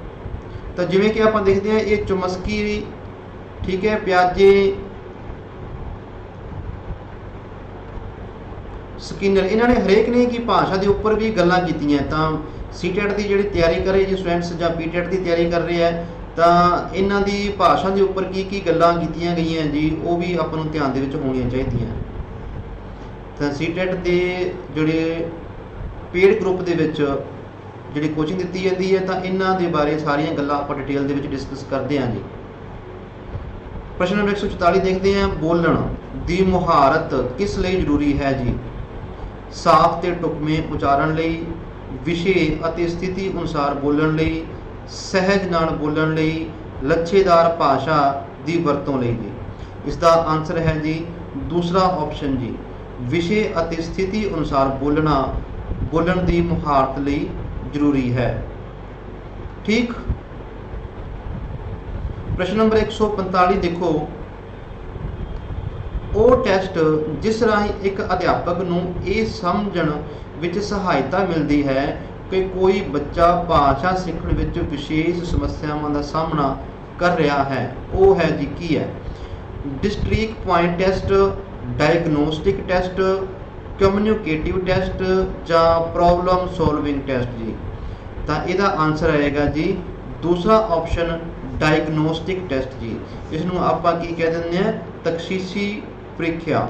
Speaker 1: ਤਾਂ ਜਿਵੇਂ ਕਿ ਆਪਾਂ ਦੇਖਦੇ ਹਾਂ ਇਹ ਚੋਮਸਕੀ, ਠੀਕ ਹੈ, ਪਿਆਜੇ, ਸਕਿਨਰ, ਇਹਨਾਂ ਨੇ ਹਰੇਕ ਨੇ ਕਿ ਭਾਸ਼ਾ ਦੇ ਉੱਪਰ ਵੀ ਗੱਲਾਂ ਕੀਤੀਆਂ। ਤਾਂ ਸੀਟੈਟ ਦੀ ਜਿਹੜੀ ਤਿਆਰੀ ਕਰ ਰਹੇ ਜੀ ਸਟੂਡੈਂਟਸ ਜਾਂ ਪੀਟੈਟ ਦੀ ਤਿਆਰੀ ਕਰ ਰਹੇ ਹੈ, ਤਾਂ ਇਹਨਾਂ ਦੀ ਭਾਸ਼ਾ ਦੇ ਉੱਪਰ ਕੀ ਕੀ ਗੱਲਾਂ ਕੀਤੀਆਂ ਗਈਆਂ ਜੀ ਉਹ ਵੀ ਆਪਾਂ ਨੂੰ ਧਿਆਨ ਦੇ ਵਿੱਚ ਹੋਣੀਆਂ ਚਾਹੀਦੀਆਂ। ਤਾਂ ਸੀਟੈਟ ਦੇ ਜਿਹੜੇ ਪੇਡ ਗਰੁੱਪ ਦੇ ਵਿੱਚ ਜਿਹੜੀ ਕੋਚਿੰਗ ਦਿੱਤੀ ਜਾਂਦੀ ਹੈ, ਤਾਂ ਇਹਨਾਂ ਦੇ ਬਾਰੇ ਸਾਰੀਆਂ ਗੱਲਾਂ ਆਪਾਂ ਡਿਟੇਲ ਦੇ ਵਿੱਚ ਡਿਸਕਸ ਕਰਦੇ ਹਾਂ ਜੀ। ਪ੍ਰਸ਼ਨ ਨੰਬਰ 144 ਦੇਖਦੇ ਹਾਂ, ਬੋਲਣ ਦੀ ਮੁਹਾਰਤ ਕਿਸ ਲਈ ਜ਼ਰੂਰੀ ਹੈ ਜੀ? ਸਾਫ਼ ਤੇ ਢੁਕਵੇਂ ਉਚਾਰਨ ਲਈ, ਵਿਸ਼ੇ ਅਤੇ ਸਥਿਤੀ ਅਨੁਸਾਰ ਬੋਲਣ ਲਈ, ਸਹਿਜ ਨਾਲ ਬੋਲਣ ਲਈ, ਲੱਛੇਦਾਰ ਭਾਸ਼ਾ ਦੀ ਵਰਤੋਂ ਲਈ ਜੀ। ਇਸ ਦਾ ਆਨਸਰ ਹੈ ਜੀ ਦੂਸਰਾ ਆਪਸ਼ਨ ਜੀ, ਵਿਸ਼ੇ ਅਤੇ ਸਥਿਤੀ ਅਨੁਸਾਰ ਬੋਲਣ ਦੀ ਮੁਹਾਰਤ ਲਈ ਜ਼ਰੂਰੀ ਹੈ। ਠੀਕ। ਪ੍ਰਸ਼ਨ ਨੰਬਰ 145 ਦੇਖੋ, ਉਹ ਟੈਸਟ ਜਿਸ ਰਾਹੀਂ ਇੱਕ ਅਧਿਆਪਕ ਨੂੰ ਇਹ ਸਮਝਣ ਵਿੱਚ ਸਹਾਇਤਾ ਮਿਲਦੀ ਹੈ ਕਿ ਕੋਈ ਬੱਚਾ ਭਾਸ਼ਾ ਸਿੱਖਣ ਵਿੱਚ ਵਿਸ਼ੇਸ਼ ਸਮੱਸਿਆਵਾਂ ਦਾ ਸਾਹਮਣਾ ਕਰ ਰਿਹਾ ਹੈ, ਉਹ ਹੈ ਜੀ ਕੀ ਹੈ? District point test, diagnostic test, communicative test ਜਾਂ ਪ੍ਰੋਬਲਮ ਸੋਲਵਿੰਗ ਟੈਸਟ ਜੀ। ਤਾਂ ਇਹਦਾ ਆਨਸਰ ਆਏਗਾ ਜੀ ਦੂਸਰਾ ਆਪਸ਼ਨ ਡਾਇਗਨੋਸਟਿਕ ਟੈਸਟ ਜੀ। ਇਸ ਨੂੰ ਆਪਾਂ ਕੀ ਕਹਿ ਦਿੰਦੇ ਹਾਂ? ਤਖਸ਼ੀਸ਼ੀ ਪ੍ਰੀਖਿਆ।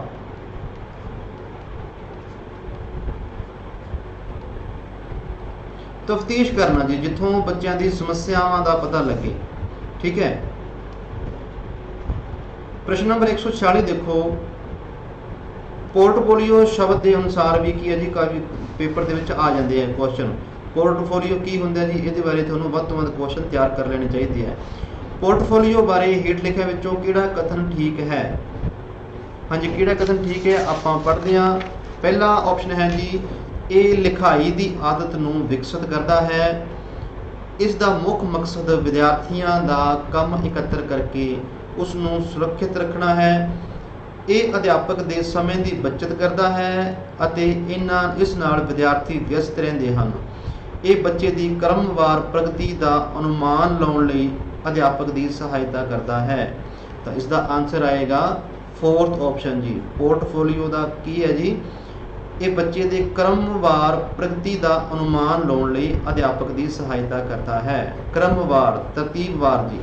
Speaker 1: ਤਫਤੀਸ਼ ਕਰਨਾ ਜੀ, ਜਿੱਥੋਂ ਬੱਚਿਆਂ ਦੀ ਸਮੱਸਿਆਵਾਂ ਦਾ ਪਤਾ ਲੱਗੇ। ਠੀਕ ਹੈ। ਪ੍ਰਸ਼ਨ ਨੰਬਰ 146 ਦੇਖੋ, ਪੋਰਟਫੋਲੀਓ ਸ਼ਬਦ ਦੇ ਅਨੁਸਾਰ ਵੀ ਕੀ ਹੈ ਜੀ, ਕਾਫੀ ਪੇਪਰ ਦੇ ਵਿੱਚ ਆ ਜਾਂਦੇ ਆ ਕੁਐਸਚਨ। ਪੋਰਟਫੋਲੀਓ ਕੀ ਹੁੰਦਾ ਜੀ, ਇਹਦੇ ਬਾਰੇ ਤੁਹਾਨੂੰ ਵੱਧ ਤੋਂ ਵੱਧ ਕੁਐਸਚਨ ਤਿਆਰ ਕਰ ਲੈਣੇ ਚਾਹੀਦੇ ਆ। ਪੋਰਟਫੋਲੀਓ ਬਾਰੇ ਹੇਠ ਲਿਖਿਆਂ ਵਿੱਚੋਂ ਕਿਹੜਾ ਕਥਨ ਠੀਕ ਹੈ? ਹਾਂਜੀ, ਕਿਹੜਾ ਕਥਨ ਠੀਕ ਹੈ ਆਪਾਂ ਪੜ੍ਹਦੇ ਹਾਂ। ਪਹਿਲਾ ਆਪਸ਼ਨ ਹੈ ਜੀ, ਇਹ ਲਿਖਾਈ ਦੀ ਆਦਤ ਨੂੰ ਵਿਕਸਿਤ ਕਰਦਾ ਹੈ। ਇਸ ਦਾ ਮੁੱਖ ਮਕਸਦ ਵਿਦਿਆਰਥੀਆਂ ਦਾ ਕੰਮ ਇਕੱਤਰ ਕਰਕੇ ਉਸ ਨੂੰ ਸੁਰੱਖਿਅਤ ਰੱਖਣਾ ਹੈ। ਇਹ ਅਧਿਆਪਕ ਦੇ ਸਮੇਂ ਦੀ ਬਚਤ ਕਰਦਾ ਹੈ ਅਤੇ ਇਸ ਨਾਲ ਵਿਦਿਆਰਥੀ ਵਿਅਸਤ ਰਹਿੰਦੇ ਹਨ। ਇਹ ਬੱਚੇ ਦੀ ਕ੍ਰਮਵਾਰ ਪ੍ਰਗਤੀ ਦਾ ਅਨੁਮਾਨ ਲਾਉਣ ਲਈ ਅਧਿਆਪਕ ਦੀ ਸਹਾਇਤਾ ਕਰਦਾ ਹੈ। ਤਾਂ ਇਸ ਦਾ ਆਨਸਰ ਆਏਗਾ 4th ਆਪਸ਼ਨ ਜੀ। ਪੋਰਟਫੋਲੀਓ ਦਾ ਕੀ ਹੈ ਜੀ? ਇਹ ਬੱਚੇ ਦੇ ਕ੍ਰਮਵਾਰ ਪ੍ਰਗਤੀ ਦਾ ਅਨੁਮਾਨ ਲਾਉਣ ਲਈ ਅਧਿਆਪਕ ਦੀ ਸਹਾਇਤਾ ਕਰਦਾ ਹੈ। ਕ੍ਰਮਵਾਰ, ਤਰਤੀਬਵਾਰ ਜੀ।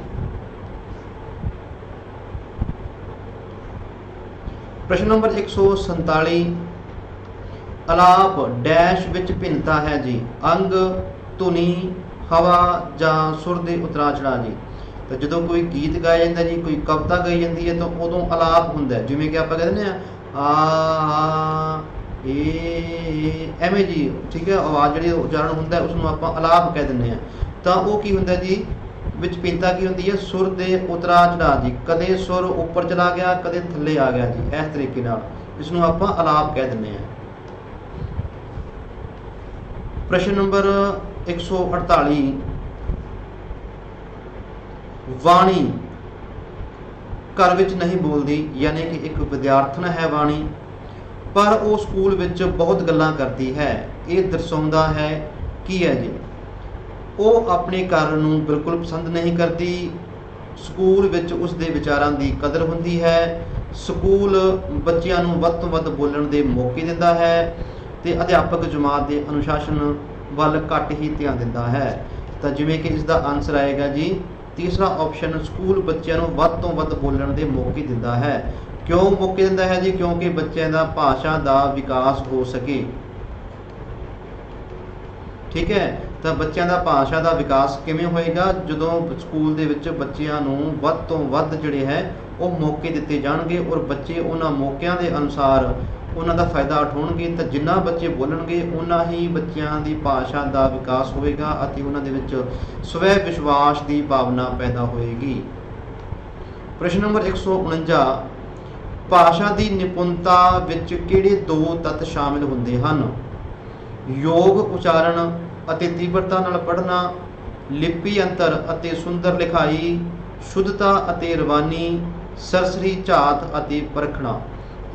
Speaker 1: ਪ੍ਰਸ਼ਨ ਨੰਬਰ 147, ਅਲਾਪ ਡੈਸ਼ ਵਿੱਚ ਭਿੰਨਤਾ ਹੈ ਜੀ? ਅੰਗ, ਧੁਨੀ, ਹਵਾ ਜਾਂ ਸੁਰ ਦੇ ਉਤਰਾਅ ਚੜਾਅ ਜੀ। ਤਾਂ ਜਦੋਂ ਕੋਈ ਗੀਤ ਗਾਇਆ ਜਾਂਦਾ ਜੀ, ਕੋਈ ਕਵਿਤਾ ਗਾਈ ਜਾਂਦੀ ਹੈ ਤਾਂ ਉਦੋਂ ਅਲਾਪ ਹੁੰਦਾ, ਜਿਵੇਂ ਕਿ ਆਪਾਂ ਕਹਿੰਦੇ ਹਾਂ ਆ ਐਵੇਂ ਜੀ। ਠੀਕ ਹੈ, ਆਵਾਜ਼ ਜਿਹੜੀ ਉਚਾਰਨ ਹੁੰਦਾ ਉਸ ਨੂੰ ਆਪਾਂ ਅਲਾਪ ਕਹਿ ਦਿੰਦੇ ਹਾਂ। ਤਾਂ ਉਹ ਕੀ ਹੁੰਦਾ ਜੀ? ਵਿੱਚ ਭਿੰਨਤਾ ਕੀ ਹੁੰਦੀ ਹੈ? ਸੁਰ ਦੇ ਉਤਰਾ ਚੜਾਅ ਜੀ, ਕਦੇ ਸੁਰ ਉੱਪਰ ਚਲਾ ਗਿਆ, ਕਦੇ ਥੱਲੇ ਆ ਗਿਆ ਜੀ, ਇਸ ਤਰੀਕੇ ਨਾਲ ਇਸ ਨੂੰ ਆਪਾਂ ਆਲਾਪ ਕਹਿ ਦਿੰਦੇ ਹਾਂ। ਪ੍ਰਸ਼ਨ ਨੰਬਰ 148, ਵਾਣੀ ਘਰ ਵਿੱਚ ਨਹੀਂ ਬੋਲਦੀ, ਯਾਨੀ ਕਿ ਇੱਕ ਵਿਦਿਆਰਥਣ ਹੈ ਵਾਣੀ, ਪਰ ਉਹ ਸਕੂਲ ਵਿੱਚ ਬਹੁਤ ਗੱਲਾਂ ਕਰਦੀ ਹੈ। ਇਹ ਦਰਸਾਉਂਦਾ ਹੈ ਕੀ ਹੈ ਜੀ? ਉਹ ਆਪਣੇ ਘਰ ਨੂੰ ਬਿਲਕੁਲ ਪਸੰਦ ਨਹੀਂ ਕਰਦੀ, ਸਕੂਲ ਵਿੱਚ ਉਸ ਦੇ ਵਿਚਾਰਾਂ ਦੀ ਕਦਰ ਹੁੰਦੀ ਹੈ, ਸਕੂਲ ਬੱਚਿਆਂ ਨੂੰ ਵੱਧ ਤੋਂ ਵੱਧ ਬੋਲਣ ਦੇ ਮੌਕੇ ਦਿੰਦਾ ਹੈ, ਤੇ ਅਧਿਆਪਕ ਜਮਾਤ ਦੇ ਅਨੁਸ਼ਾਸਨ ਵੱਲ ਘੱਟ ਹੀ ਧਿਆਨ ਦਿੰਦਾ ਹੈ। ਤਾਂ ਜਿਵੇਂ ਕਿ ਇਸ ਦਾ ਆਨਸਰ ਆਏਗਾ ਜੀ ਤੀਸਰਾ ਆਪਸ਼ਨ, ਸਕੂਲ ਬੱਚਿਆਂ ਨੂੰ ਵੱਧ ਤੋਂ ਵੱਧ ਬੋਲਣ ਦੇ ਮੌਕੇ ਦਿੰਦਾ ਹੈ। ਕਿਉਂ ਮੌਕੇ ਦਿੰਦਾ ਹੈ ਜੀ? ਕਿਉਂਕਿ ਬੱਚਿਆਂ ਦਾ ਭਾਸ਼ਾ ਦਾ ਵਿਕਾਸ ਹੋ ਸਕੇ। ਠੀਕ ਹੈ, ਤਾਂ ਬੱਚਿਆਂ ਦਾ ਭਾਸ਼ਾ ਦਾ ਵਿਕਾਸ ਕਿਵੇਂ ਹੋਏਗਾ? ਜਦੋਂ ਸਕੂਲ ਦੇ ਵਿੱਚ ਬੱਚਿਆਂ ਨੂੰ ਵੱਧ ਤੋਂ ਵੱਧ ਜਿਹੜੇ ਹੈ ਉਹ ਮੌਕੇ ਦਿੱਤੇ ਜਾਣਗੇ, ਔਰ ਬੱਚੇ ਉਹਨਾਂ ਮੌਕਿਆਂ ਦੇ ਅਨੁਸਾਰ ਉਹਨਾਂ ਦਾ ਫਾਇਦਾ ਉਠਾਉਣਗੇ। ਤਾਂ ਜਿੰਨਾ ਬੱਚੇ ਬੋਲਣਗੇ ਉਨਾ ਹੀ ਬੱਚਿਆਂ ਦੀ ਭਾਸ਼ਾ ਦਾ ਵਿਕਾਸ ਹੋਏਗਾ ਅਤੇ ਉਹਨਾਂ ਦੇ ਵਿੱਚ ਸਵੈ ਵਿਸ਼ਵਾਸ ਦੀ ਭਾਵਨਾ ਪੈਦਾ ਹੋਏਗੀ। ਪ੍ਰਸ਼ਨ ਨੰਬਰ 149, ਭਾਸ਼ਾ ਦੀ ਨਿਪੁੰਨਤਾ ਵਿੱਚ ਕਿਹੜੇ ਦੋ ਤੱਤ ਸ਼ਾਮਿਲ ਹੁੰਦੇ ਹਨ? ਯੋਗ ਉਚਾਰਨ ਅਤੇ ਤੀਬਰਤਾ ਨਾਲ ਪੜ੍ਹਨਾ, ਲਿਪੀ ਅੰਤਰ ਅਤੇ ਸੁੰਦਰ ਲਿਖਾਈ, ਸ਼ੁੱਧਤਾ ਅਤੇ ਰਵਾਨੀ, ਸਰਸਰੀ ਝਾਤ ਅਤੇ ਪਰਖਣਾ।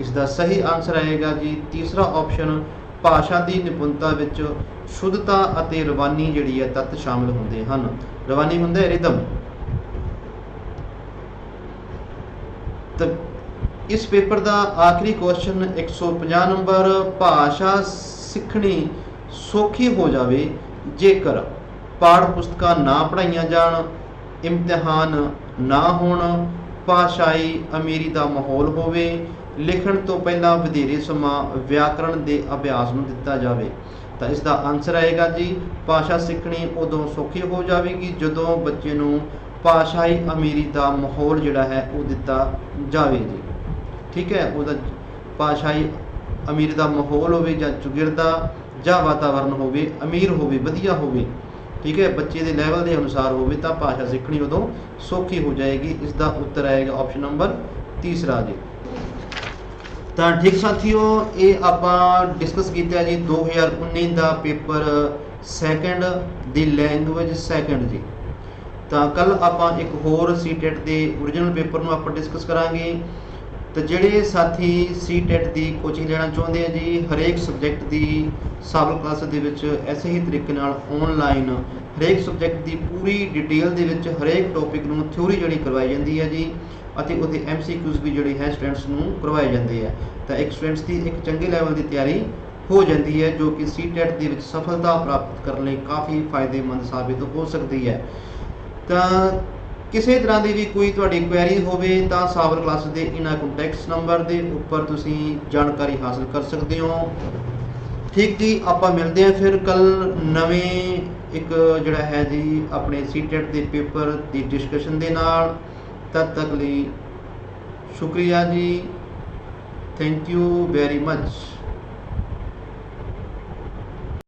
Speaker 1: ਇਸ ਦਾ ਸਹੀ ਆਨਸਰ ਆਏਗਾ ਜੀ ਤੀਸਰਾ ਆਪਸ਼ਨ, ਭਾਸ਼ਾ ਦੀ ਨਿਪੁੰਨਤਾ ਵਿੱਚ ਸ਼ੁੱਧਤਾ ਅਤੇ ਰਵਾਨੀ ਜਿਹੜੀ ਹੈ ਤੱਤ ਸ਼ਾਮਿਲ ਹੁੰਦੇ ਹਨ। ਰਵਾਨੀ ਹੁੰਦਾ ਹੈ ਰਿਦਮ। ਤਾਂ ਇਸ ਪੇਪਰ ਦਾ ਆਖਰੀ ਕੁਐਸਚਨ 150 ਨੰਬਰ, ਭਾਸ਼ਾ ਸਿੱਖਣੀ ਸੌਖੀ ਹੋ ਜਾਵੇ ਜੇਕਰ ਪਾਠ ਪੁਸਤਕਾਂ ਨਾ ਪੜ੍ਹਾਈਆਂ ਜਾਣ, ਇਮਤਿਹਾਨ ਨਾ ਹੋਣ, ਭਾਸ਼ਾਈ ਅਮੀਰੀ ਦਾ ਮਾਹੌਲ ਹੋਵੇ, ਲਿਖਣ ਤੋਂ ਪਹਿਲਾਂ ਵਧੇਰੇ ਸਮਾਂ ਵਿਆਕਰਣ ਦੇ ਅਭਿਆਸ ਨੂੰ ਦਿੱਤਾ ਜਾਵੇ। ਤਾਂ ਇਸ ਦਾ ਆਨਸਰ ਆਏਗਾ ਜੀ ਭਾਸ਼ਾ ਸਿੱਖਣੀ ਉਦੋਂ ਸੌਖੀ ਹੋ ਜਾਵੇਗੀ ਜਦੋਂ ਬੱਚੇ ਨੂੰ ਭਾਸ਼ਾਈ ਅਮੀਰੀ ਦਾ ਮਾਹੌਲ ਜਿਹੜਾ ਹੈ ਉਹ ਦਿੱਤਾ ਜਾਵੇ ਜੀ। ਠੀਕ ਹੈ, ਉਹਦਾ ਭਾਸ਼ਾਈ ਅਮੀਰੀ ਦਾ ਮਾਹੌਲ ਹੋਵੇ ਜਾਂ ਚੁਗਿਰਦਾ ਜਾਂ ਵਾਤਾਵਰਨ ਹੋਵੇ, ਅਮੀਰ ਹੋਵੇ, ਵਧੀਆ ਹੋਵੇ। ਠੀਕ ਹੈ, ਬੱਚੇ ਦੇ ਲੈਵਲ ਦੇ ਅਨੁਸਾਰ ਹੋਵੇ ਤਾਂ ਭਾਸ਼ਾ ਸਿੱਖਣੀ ਉਦੋਂ ਸੌਖੀ ਹੋ ਜਾਏਗੀ। ਇਸ ਦਾ ਉੱਤਰ ਆਏਗਾ ਆਪਸ਼ਨ ਨੰਬਰ ਤੀਸਰਾ ਜੀ। ਤਾਂ ਠੀਕ ਸਾਥੀਓ, ਇਹ ਆਪਾਂ ਡਿਸਕਸ ਕੀਤਾ ਜੀ 2019 ਦਾ ਪੇਪਰ ਸੈਕੰਡ ਦੀ ਲੈਂਗੁਏਜ ਸੈਕੰਡ ਜੀ। ਤਾਂ ਕੱਲ ਆਪਾਂ ਇੱਕ ਹੋਰ ਸੀਟੈਟ ਦੇ ਓਰੀਜਨਲ ਪੇਪਰ ਨੂੰ ਆਪਾਂ ਡਿਸਕਸ ਕਰਾਂਗੇ। ਤਾਂ ਜਿਹੜੇ ਸਾਥੀ ਸੀਟੈਟ ਦੀ ਕੋਚਿੰਗ ਲੈਣਾ ਚਾਹੁੰਦੇ ਆ ਜੀ, ਹਰੇਕ ਸਬਜੈਕਟ ਦੀ ਸਾਬਲ ਕਲਾਸ ਦੇ ਵਿੱਚ ਐਸੇ ਹੀ ਤਰੀਕੇ ਨਾਲ ਆਨਲਾਈਨ ਹਰੇਕ ਸਬਜੈਕਟ ਦੀ ਪੂਰੀ ਡਿਟੇਲ ਦੇ ਵਿੱਚ ਹਰੇਕ ਟੌਪਿਕ ਨੂੰ ਥਿਊਰੀ ਜਿਹੜੀ ਕਰਵਾਈ ਜਾਂਦੀ ਹੈ ਜੀ, ਅਤੇ ਉਹਦੇ MCQs ਵੀ ਜਿਹੜੇ ਹੈ ਸਟੂਡੈਂਟਸ ਨੂੰ ਕਰਵਾਏ ਜਾਂਦੇ ਆ। ਤਾਂ ਇੱਕ ਸਟੂਡੈਂਟਸ ਦੀ ਇੱਕ ਚੰਗੇ ਲੈਵਲ ਦੀ ਤਿਆਰੀ ਹੋ ਜਾਂਦੀ ਹੈ, ਜੋ ਕਿ ਸੀਟੈਟ ਦੇ ਵਿੱਚ ਸਫਲਤਾ ਪ੍ਰਾਪਤ ਕਰਨ ਲਈ ਕਾਫੀ ਫਾਇਦੇਮੰਦ ਸਾਬਿਤ ਹੋ ਸਕਦੀ ਹੈ। ਤਾਂ ਕਿਸੇ ਤਰ੍ਹਾਂ ਦੀ ਵੀ ਕੋਈ ਤੁਹਾਡੀ ਕੁਐਰੀ ਹੋਵੇ ਤਾਂ ਸਾਬਰ ਕਲਾਸ ਦੇ ਇਹਨਾਂ ਕੰਟੈਕਟ ਨੰਬਰ ਦੇ ਉੱਪਰ ਤੁਸੀਂ ਜਾਣਕਾਰੀ ਹਾਸਲ ਕਰ ਸਕਦੇ ਹੋ। ਠੀਕ ਜੀ, ਆਪਾਂ ਮਿਲਦੇ ਹਾਂ ਫਿਰ ਕੱਲ ਨਵੇਂ ਇੱਕ ਜਿਹੜਾ ਹੈ ਜੀ ਆਪਣੇ ਸੀਟੈਟ ਦੇ ਪੇਪਰ ਦੀ ਡਿਸਕਸ਼ਨ ਦੇ ਨਾਲ। ਤਦ ਤੱਕ ਲਈ ਸ਼ੁਕਰੀਆ ਜੀ, ਥੈਂਕ ਯੂ ਵੈਰੀ ਮਚ।